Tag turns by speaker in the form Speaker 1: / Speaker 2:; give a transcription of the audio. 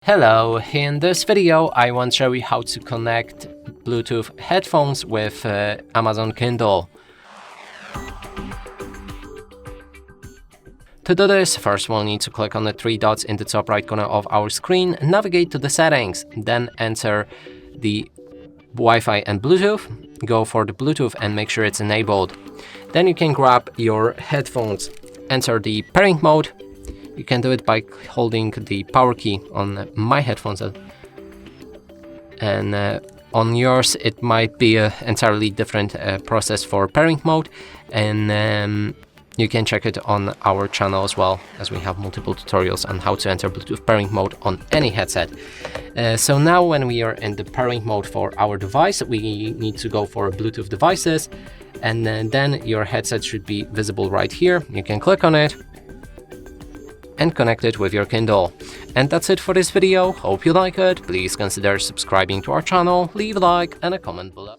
Speaker 1: Hello, in this video I want to show you how to connect Bluetooth headphones with Amazon Kindle. To do this, first we'll need to click on the three dots in the top right corner of our screen, navigate to the settings, then enter the Wi-Fi and Bluetooth, go for the Bluetooth and make sure it's enabled. Then you can grab your headphones, enter the pairing mode. You can do it by holding the power key on my headphones, and on yours it might be an entirely different process for pairing mode, and you can check it on our channel as well, as we have multiple tutorials on how to enter Bluetooth pairing mode on any headset. So now when we are in the pairing mode for our device, we need to go for Bluetooth devices, and then your headset should be visible right here. You can click on it and connect it with your Kindle. And that's it for this video. Hope you like it. Please consider subscribing to our channel, leave a like and a comment below.